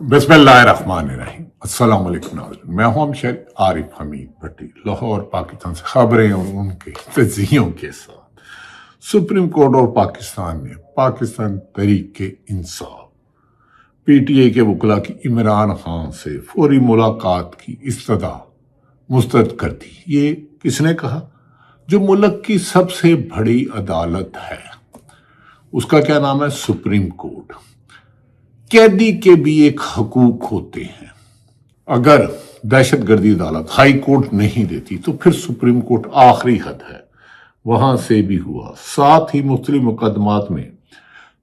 बिस्मिल्लाहिर्रहमानिर्रहीम। अस्सलाम वालेकुम नाज़रीन, मैं हूं शरीफ आरिफ हमीद भट्टी, लाहौर पाकिस्तान से खबरें और उनके तजियों के साथ। सुप्रीम कोर्ट और पाकिस्तान ने पाकिस्तान तहरीक इंसाफ पीटीआई के वकला की इमरान खान से फौरी मुलाकात की इस्तदा मुस्तरद कर दी। ये किसने कहा? जो मुल्क की सबसे बड़ी अदालत है, उसका क्या नाम है? Supreme court. कैदी के भी एक हकूक होते हैं। अगर दहशतगर्दी अदालत हाई कोर्ट नहीं देती तो फिर सुप्रीम कोर्ट आखिरी हद है, वहां से भी हुआ। साथ ही मुख्तलिफ मुकदमात में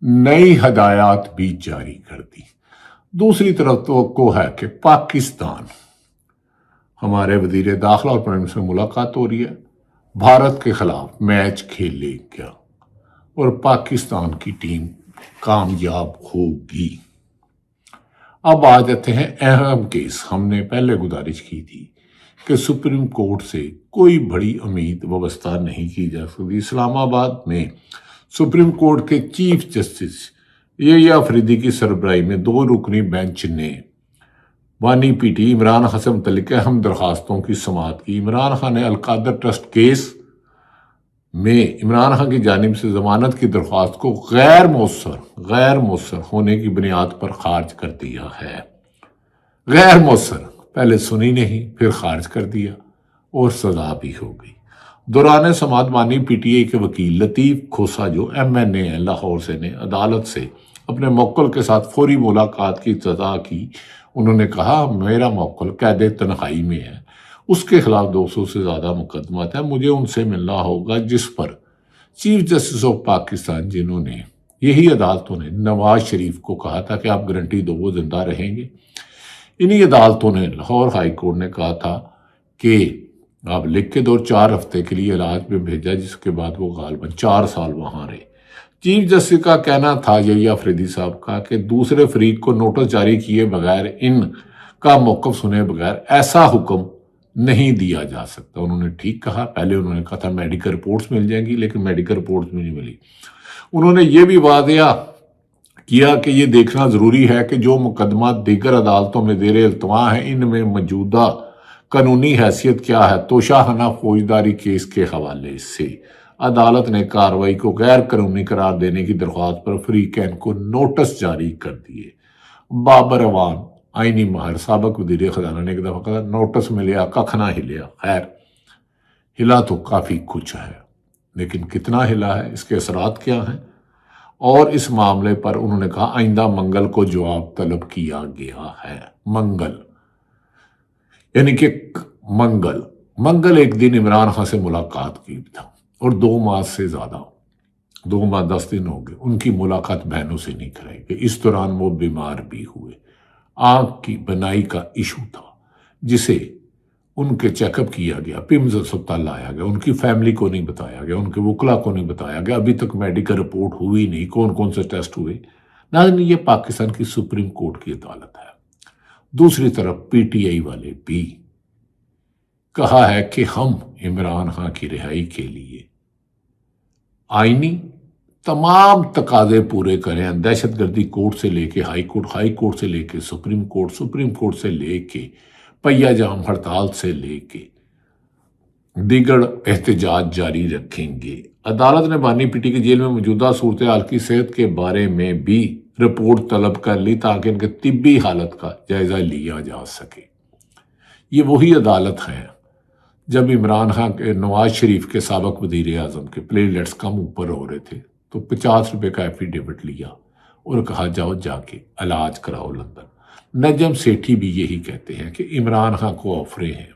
नई हदायत भी जारी कर दी। दूसरी तरफ तो है कि पाकिस्तान, हमारे वजीर दाखिला और प्राइम मिनिस्टर से मुलाकात हो रही है, भारत के खिलाफ मैच खेलेगा और पाकिस्तान की टीम कामयाब होगी। अब आ जाते हैं अहम केस। हमने पहले गुजारिश की थी कि सुप्रीम कोर्ट से कोई बड़ी उम्मीद वाबस्ता नहीं की जा सकती। इस्लामाबाद में सुप्रीम कोर्ट के चीफ जस्टिस यहिया अफरीदी की सरबराही में 2 रुकनी बेंच ने बानी पीटी इमरान खान से मुतल्लिक अहम दरखास्तों की समाअत की। इमरान खान ने अलकादर ट्रस्ट केस में इमरान खान की जानिब से जमानत की दरख्वास्त को गैर मौसर होने की बुनियाद पर खारिज कर दिया है। गैर मौसर, पहले सुनी नहीं, फिर खारिज कर दिया और सजा भी हो गई। दौरान समाअत बानी पीटीआई के वकील लतीफ खोसा, जो MNA है लाहौर से, ने अदालत से अपने मौक्कल के साथ फौरी मुलाकात की इस्तदा की। उन्होंने कहा, मेरा मौक्कल कैद तन्हाई में है, उसके खिलाफ 200 से ज्यादा मुकदमात है, मुझे उनसे मिलना होगा। जिस पर चीफ जस्टिस ऑफ पाकिस्तान, जिन्होंने यही अदालतों ने नवाज शरीफ को कहा था कि आप गारंटी दो वो जिंदा रहेंगे, इन्हीं अदालतों ने लाहौर हाई कोर्ट ने कहा था कि आप लिख के दो 4 हफ्ते के लिए इलाज में भेजा, जिसके बाद वो गालबन 4 साल वहां रहे। चीफ जस्टिस का कहना था, यही अफरीदी साहब का, कि दूसरे फरीक को नोटिस जारी किए बगैर, इनका मौक़िफ़ सुने बगैर ऐसा हुक्म नहीं दिया जा सकता। उन्होंने ठीक कहा। पहले उन्होंने कहा था मेडिकल रिपोर्ट्स मिल जाएंगी, लेकिन मेडिकल रिपोर्ट्स भी नहीं मिली। उन्होंने ये भी वादिया किया कि ये देखना जरूरी है कि जो मुकदमा दीगर अदालतों में ज़ेर इल्तवा है, इनमें मौजूदा कानूनी हैसियत क्या है। तोशाखाना फौजदारी केस के हवाले से अदालत ने कार्रवाई को गैर कानूनी करार देने की दरख्वास्त पर फरीकैन को नोटिस जारी कर दिए। बाबर अवान आईनी माहिर साबक वजीर खजाना ने एक दफा कहा, नोटिस मिले कख ना हिलिया। खैर, हिला तो काफी कुछ है, लेकिन कितना हिला है, इसके असरात क्या हैं, और इस मामले पर उन्होंने कहा आइंदा मंगल को जवाब तलब किया गया है। मंगल यानी कि मंगल एक दिन इमरान खान से मुलाकात की था और 2 माह से ज्यादा, 2 माह 10 दिन हो गए, उनकी मुलाकात बहनों से नहीं कराई गई। इस दौरान वो बीमार भी हुए। आंख की बनाई का इशू था, जिसे उनके चेकअप किया गया, पिम्स अस्पताल लाया गया, उनकी फैमिली को नहीं बताया गया, उनके वकला को नहीं बताया गया, अभी तक मेडिकल रिपोर्ट हुई नहीं, कौन कौन से टेस्ट हुए। नाज़रीन, ये पाकिस्तान की सुप्रीम कोर्ट की अदालत है। दूसरी तरफ पीटीआई वाले भी कहा है कि हम इमरान खान की रिहाई के लिए आईनी तमाम तकाजे पूरे करें। दहशतगर्दी कोर्ट से लेके हाई कोर्ट से लेके सुप्रीम कोर्ट से लेके पहिया जाम हड़ताल से लेके दीगर एहतजाज जारी रखेंगे। अदालत ने बानी पीटी की जेल में मौजूदा सूरत हाल की सेहत के बारे में भी रिपोर्ट तलब कर ली, ताकि इनके तिब्बी हालत का जायजा लिया जा सके। ये वही अदालत है जब इमरान खान के नवाज शरीफ के साबक वजीर आजम के प्लेटलेट्स कम ऊपर हो रहे थे तो 50 रुपए का एफिडेविट लिया और कहा जाओ जाके इलाज कराओ लंदन। नजम सेठी भी यही कहते हैं कि इमरान खान को ऑफरे हैं।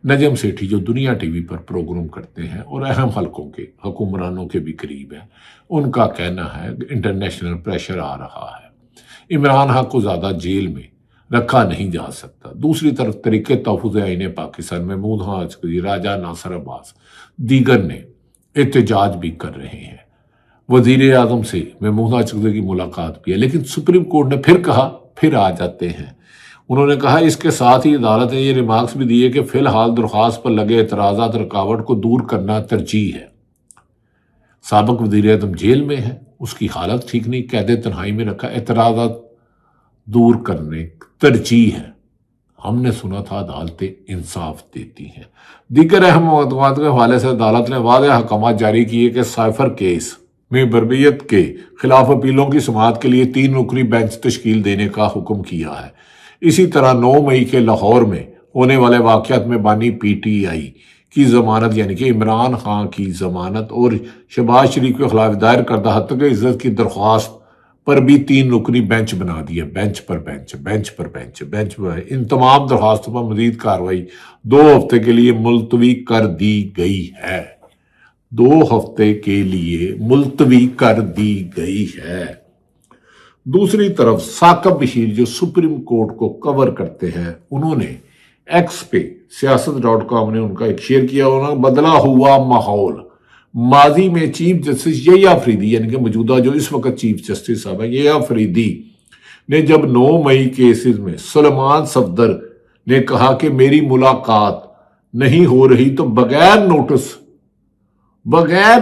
नजम सेठी जो दुनिया टीवी पर प्रोग्राम करते हैं और अहम हलकों के हुक्मरानों के भी करीब हैं, उनका कहना है कि इंटरनेशनल प्रेशर आ रहा है, इमरान खान को ज्यादा जेल में रखा नहीं जा सकता। दूसरी तरफ तरीके तहफ़्फ़ुज़ आईन पाकिस्तान में महमूद राजा नासिर अब्बास दीगर ने एहतजाज भी कर रहे हैं। वजीर आजम से महमूद चकज़ई की मुलाकात भी है, लेकिन सुप्रीम कोर्ट ने फिर कहा, फिर आ जाते हैं। उन्होंने कहा इसके साथ ही अदालत ने ये रिमार्क्स भी दिए कि फिलहाल दरख्वास्त पर लगे एतराज़ात रुकावट को दूर करना तरजीह है। साबिक वज़ीर आज़म जेल में है, उसकी हालत ठीक नहीं, कैद तन्हाई में रखा, एतराज़ात دور کرنے ترجیح ہے۔ ہم نے سنا تھا عدالتیں انصاف دیتی ہیں۔ دیگر اہم مقدمات کے حوالے سے عدالت نے واضح احکامات جاری کیے کہ سائفر کیس میں بربریت کے خلاف اپیلوں کی سماعت کے لیے 3 رکنی بینچ تشکیل دینے کا حکم کیا ہے۔ اسی طرح 9 مئی کے لاہور میں ہونے والے واقعات میں بانی پی ٹی آئی کی ضمانت یعنی کہ عمران خان کی ضمانت اور شہباز شریف کے خلاف دائر کردہ حتیٰ کہ عزت کی درخواست پر بھی 3 رکنی بینچ بنا دیا۔ بینچ پر بینچ، بینچ پر بینچ، بینچ پر ان تمام درخواستوں پر مزید کارروائی 2 ہفتے کے لیے ملتوی کر دی گئی ہے۔ 2 ہفتے کے لیے ملتوی کر دی گئی ہے۔ دوسری طرف ثاقب بشیر جو سپریم کورٹ کو کور کرتے ہیں، انہوں نے ایکس پہ سیاست.com نے ان کا ایک شیئر کیا، انہوں نے بدلا ہوا ماحول۔ ماضی میں چیف جسٹس یحییٰ فریدی یعنی کہ موجودہ جو اس وقت چیف جسٹس صاحب ہیں یحییٰ فریدی نے جب 9 مئی کیسز میں سلمان صفدر نے کہا کہ میری ملاقات نہیں ہو رہی تو بغیر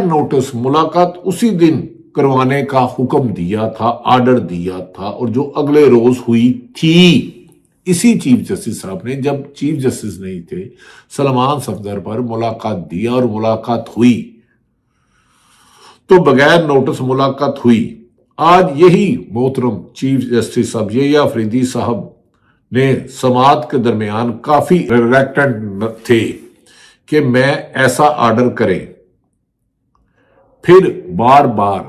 نوٹس ملاقات اسی دن کروانے کا حکم دیا تھا، آرڈر دیا تھا، اور جو اگلے روز ہوئی تھی۔ اسی چیف جسٹس صاحب نے جب چیف جسٹس نہیں تھے سلمان صفدر پر ملاقات دیا اور ملاقات ہوئی تو بغیر نوٹس ملاقات ہوئی۔ آج یہی محترم چیف جسٹس صاحب یحییٰ فریدی صاحب نے سماعت کے درمیان کافی ریلیکٹنٹ تھے کہ میں ایسا آرڈر کریں۔ پھر بار بار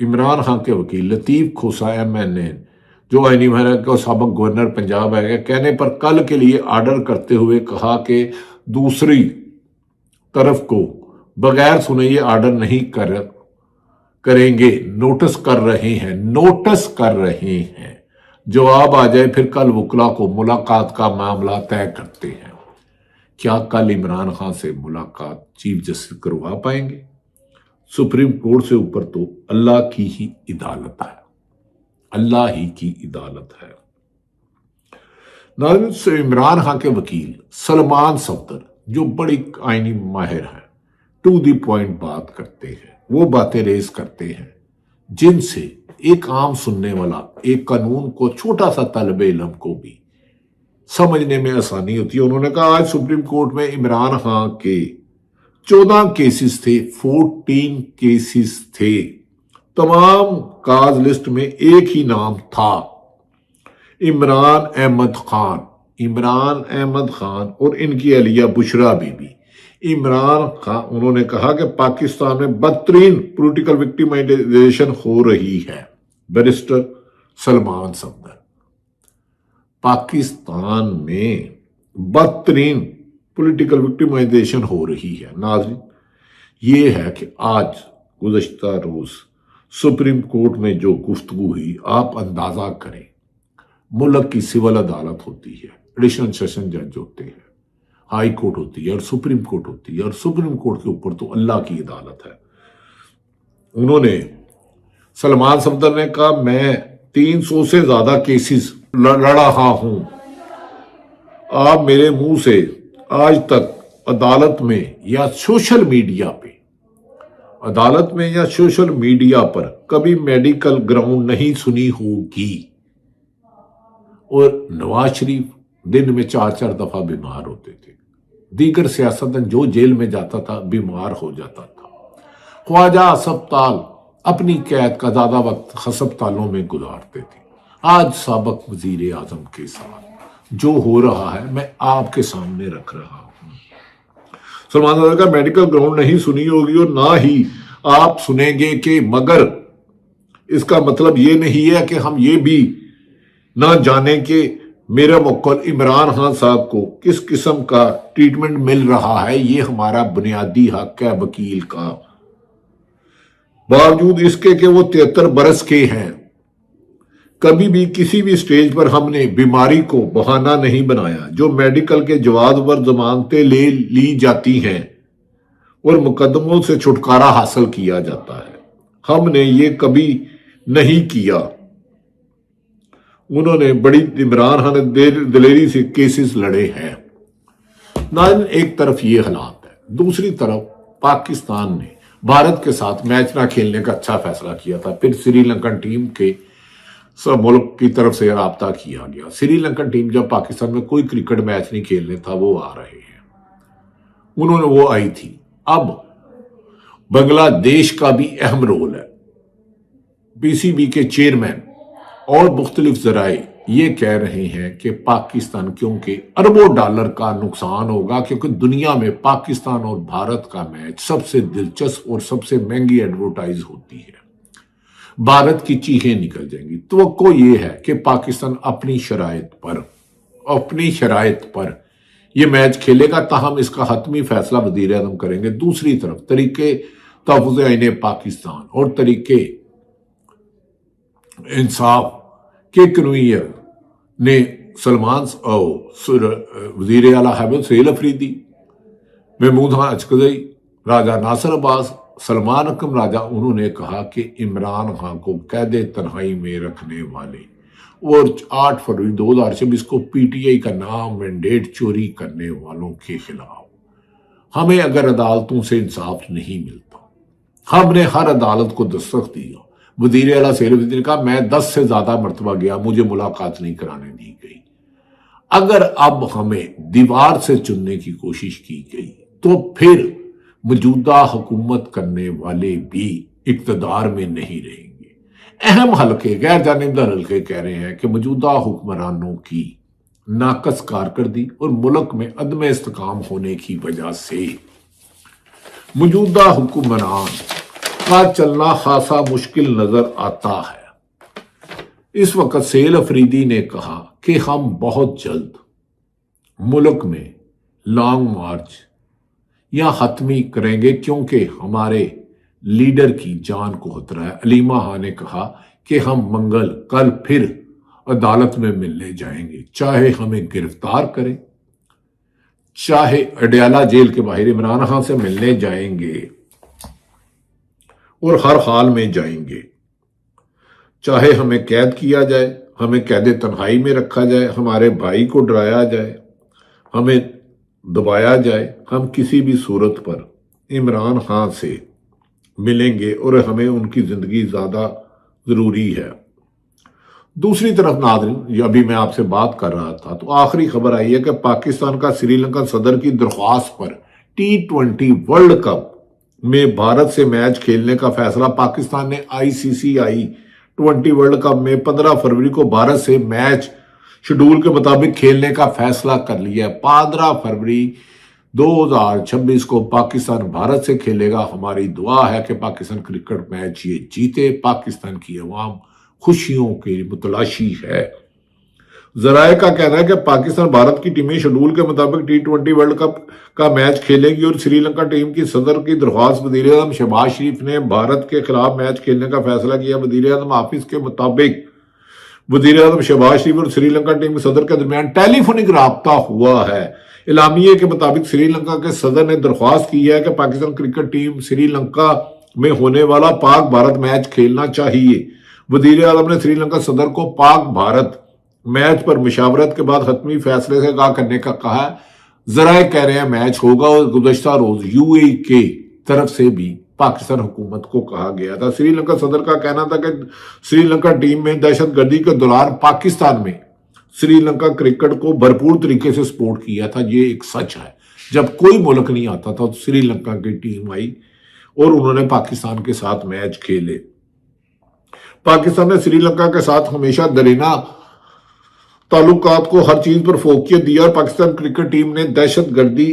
عمران خان کے وکیل لطیف کھوسا MNA جو آئینی محکمہ کا سابق گورنر پنجاب ہے کہنے پر کل کے لیے آرڈر کرتے ہوئے کہا کہ دوسری طرف کو بغیر سنے یہ آرڈر نہیں کریں گے، نوٹس کر رہے ہیں، جواب آ جائے پھر کل وکلا کو ملاقات کا معاملہ طے کرتے ہیں۔ کیا کل عمران خان سے ملاقات چیف جسٹس کروا پائیں گے؟ سپریم کورٹ سے اوپر تو اللہ کی ہی عدالت ہے، اللہ ہی کی عدالت ہے۔ ناظرین، عمران خان کے وکیل سلمان صفدر جو بڑی آئینی ماہر ہیں، ٹو دی پوائنٹ بات کرتے ہیں، وہ باتیں ریز کرتے ہیں جن سے ایک عام سننے والا ایک قانون کو چھوٹا سا طالب علم کو بھی سمجھنے میں آسانی ہوتی ہے۔ انہوں نے کہا آج سپریم کورٹ میں عمران خان کے 14 کیسز تھے، 14 کیسز تھے، تمام کاز لسٹ میں ایک ہی نام تھا، عمران احمد خان اور ان کی اہلیہ بشرا بی بی۔ عمران خان انہوں نے کہا کہ پاکستان میں بدترین پولیٹیکل وکٹیمائزیشن ہو رہی ہے۔ بیرسٹر سلمان صفدر، پاکستان میں بدترین پولیٹیکل وکٹیمائزیشن ہو رہی ہے۔ ناظرین، یہ ہے کہ آج گزشتہ روز سپریم کورٹ میں جو گفتگو ہوئی، آپ اندازہ کریں، ملک کی سول عدالت ہوتی ہے، ایڈیشنل سیشن جج ہوتے ہیں، ہائی کورٹ ہوتی ہے اور سپریم کورٹ ہوتی ہے، اور سپریم کورٹ کے اوپر تو اللہ کی عدالت ہے۔ انہوں نے سلمان صفدر نے کہا میں 300 سے زیادہ کیسز لڑ رہا ہوں، آپ میرے منہ سے آج تک عدالت میں یا سوشل میڈیا پر کبھی میڈیکل گراؤنڈ نہیں سنی ہوگی۔ اور نواز شریف دن میں 4 دفعہ بیمار ہوتے تھے، دیگر سیاستدان جو جیل میں جاتا تھا بیمار ہو جاتا تھا، خواجہ ہسپتال اپنی قید کا زیادہ وقت ہسپتالوں میں گزارتے تھے۔ آج سابق وزیر اعظم کے ساتھ جو ہو رہا ہے میں آپ کے سامنے رکھ رہا ہوں۔ سلمان صفدر کا میڈیکل گراؤنڈ نہیں سنی ہوگی اور نہ ہی آپ سنیں گے، کہ مگر اس کا مطلب یہ نہیں ہے کہ ہم یہ بھی نہ جانیں کہ میرا موکل عمران خان صاحب کو کس قسم کا ٹریٹمنٹ مل رہا ہے۔ یہ ہمارا بنیادی حق ہے وکیل کا، باوجود اس کے کہ وہ 73 برس کے ہیں۔ کبھی بھی کسی بھی سٹیج پر ہم نے بیماری کو بہانہ نہیں بنایا۔ جو میڈیکل کے جواز پر ضمانتیں لے لی جاتی ہیں اور مقدموں سے چھٹکارا حاصل کیا جاتا ہے، ہم نے یہ کبھی نہیں کیا۔ انہوں نے بڑی عمران خان نے دلیری سے کیسز لڑے ہیں۔ ناظرین، ایک طرف یہ حالات ہے، دوسری طرف پاکستان نے بھارت کے ساتھ میچ نہ کھیلنے کا اچھا فیصلہ کیا تھا، پھر سری لنکن ٹیم کے सब मुल्क की तरफ से राब्ता किया गया। श्रीलंकन टीम जब पाकिस्तान में कोई क्रिकेट मैच नहीं खेलने था वो आ रहे हैं, उन्होंने वो आई थी। अब बांग्लादेश का भी अहम रोल है। पीसीबी के चेयरमैन और मुख्तलिफ जराए ये कह रहे हैं कि पाकिस्तान, क्योंकि अरबों डॉलर का नुकसान होगा, क्योंकि दुनिया में पाकिस्तान और भारत का मैच सबसे दिलचस्प और सबसे महंगी एडवर्टाइज होती है, भारत की चीखें निकल जाएंगी। तो ये है कि पाकिस्तान अपनी शराइत पर यह मैच खेलेगा, ताहम इसका हतमी फैसला वजीर आज़म करेंगे। दूसरी तरफ तरीके तहफ़्फ़ुज़ आईन पाकिस्तान और तरीके इंसाफ के कन्वीनर ने वजीर आला हैदर सैयद अफरीदी, महमूद खान अचकज़ई, राजा नासिर अब्बास, सलमान अकरम राजा, उन्होंने कहा कि इमरान खान को कैद तन्हाई में रखने वाले और 8 फरवरी 2026 को पीटीआई का नाम मैंडेट चोरी करने वालों के खिलाफ हमें अगर अदालतों से इंसाफ नहीं मिलता, हमने हर अदालत को दस्तक दिया। वजीर आला सैयद अफरीदी ने कहा मैं 10 से ज्यादा मरतबा गया, मुझे मुलाकात नहीं कराने दी गई। अगर अब हमें दीवार से चुनने की कोशिश की गई तो फिर मौजूदा हुकूमत करने वाले भी इक्तदार में नहीं रहेंगे। अहम हलके, गैर जानिबदार हलके कह रहे हैं कि मौजूदा हुक्मरानों की नाकस कारकर्दगी और मुल्क में अदम इस्तेकाम होने की वजह से मौजूदा हुक्मरान का चलना खासा मुश्किल नजर आता है। इस वक्त सैयद अफरीदी ने कहा कि हम बहुत जल्द मुल्क में लॉन्ग मार्च या हतमी करेंगे, क्योंकि हमारे लीडर की जान को खतरा है। अलीमा खान ने कहा कि हम कल फिर अदालत में मिलने जाएंगे, चाहे हमें गिरफ्तार करें, चाहे अडयाला जेल के बाहर इमरान खान से मिलने जाएंगे और हर हाल में जाएंगे, चाहे हमें कैद किया जाए, हमें कैद तन्हाई में रखा जाए, हमारे भाई को डराया जाए, हमें दबाया जाए, हम किसी भी सूरत पर इमरान खान से मिलेंगे और हमें उनकी जिंदगी ज्यादा जरूरी है। दूसरी तरफ नाज़रीन, अभी मैं आपसे बात कर रहा था तो आखिरी खबर आई है कि पाकिस्तान का श्रीलंका सदर की दरख्वास्त पर T20 वर्ल्ड कप में भारत से मैच खेलने का फैसला, पाकिस्तान ने ICC 20 वर्ल्ड कप में 15 फरवरी को भारत से मैच शेड्यूल के मुताबिक खेलने का फैसला कर लिया है। 15 फरवरी 2026 को पाकिस्तान भारत से खेलेगा। हमारी दुआ है कि पाकिस्तान क्रिकेट मैच ये जीते। पाकिस्तान की अवाम खुशियों की मुतलाशी है। जराए का कहना है कि पाकिस्तान भारत की टीमें शेड्यूल के मुताबिक T20 वर्ल्ड कप का मैच खेलेगी और श्रीलंका टीम की सदर की दरख्वास्त वजीर आज़म शहबाज शरीफ ने भारत के खिलाफ मैच खेलने का फैसला किया। वजीर आज़म ऑफिस के मुताबिक वजीर आज़म शहबाज शरीफ और श्रीलंका टीम के सदर के दरमियान टेलीफोनिक राब्ता हुआ है। इलामिये के मुताबिक श्रीलंका के सदर ने दरख्वास्त की है कि पाकिस्तान क्रिकेट टीम श्रीलंका में होने वाला पाक भारत मैच खेलना चाहिए। वजीर आज़म ने श्रीलंका सदर को पाक भारत मैच पर मुशावरत के बाद हतमी फैसले से आगाह करने का कहा है। जराए कह रहे हैं मैच होगा और गुज़श्ता रोज UAE के तरफ से भी पाकिस्तान हुकूमत को कहा गया था। श्रीलंका सदर का कहना था कि श्रीलंका टीम में दहशतगर्दी के दौरान पाकिस्तान में श्रीलंका क्रिकेट को भरपूर तरीके से सपोर्ट किया था। ये एक सच है। जब कोई मुल्क नहीं आता था तो श्रीलंका की टीम आई और उन्होंने पाकिस्तान के साथ मैच खेले। पाकिस्तान ने श्रीलंका के साथ हमेशा दरीना ताल्लुकात को हर चीज पर फोकियत दिया और पाकिस्तान क्रिकेट टीम ने दहशतगर्दी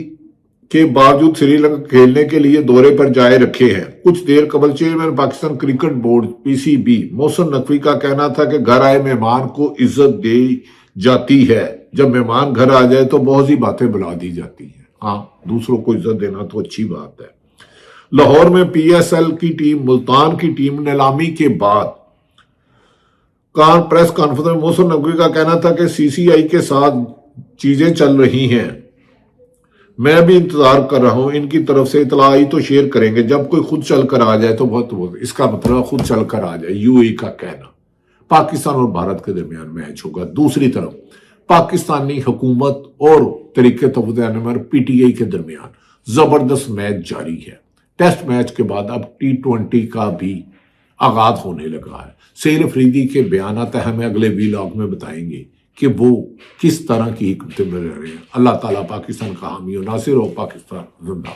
के बावजूद श्रीलंका खेलने के लिए दौरे पर जाए रखे हैं। कुछ देर कबल chairman Pakistan cricket board PCB Mohsin Naqvi का कहना था कि घर आए मेहमान को इज्जत दी जाती है। जब मेहमान घर आ जाए तो बहुत सी बातें बुला दी जाती हैं। हाँ, दूसरों को इज्जत देना तो अच्छी बात है। लाहौर में PSL की टीम मुल्तान की टीम नीलामी के बाद प्रेस कॉन्फ्रेंस में मोहसिन नकवी का कहना था कि CCI के साथ चीजें चल रही हैं, मैं भी इंतजार कर रहा हूं, इनकी तरफ से इतला आई तो शेयर करेंगे, जब कोई खुद चल कर आ जाए तो बहुत इसका मतलब खुद चल कर आ जाए। UAE का कहना। पाकिस्तान और भारत के दरमियान मैच होगा। दूसरी तरफ पाकिस्तानी हुकूमत और तरीके तहफ़्फ़ुज़ PTI के दरमियान जबरदस्त मैच जारी है। टेस्ट मैच के बाद अब T20 का भी آغاز ہونے لگا ہے۔ سہیل افریدی کے بیانات ہمیں اگلے ویلاگ میں بتائیں گے کہ وہ کس طرح کی حکمتیں میں رہ رہے ہیں۔ اللہ تعالیٰ پاکستان کا حامی و ناصر ہو، پاکستان زندہ۔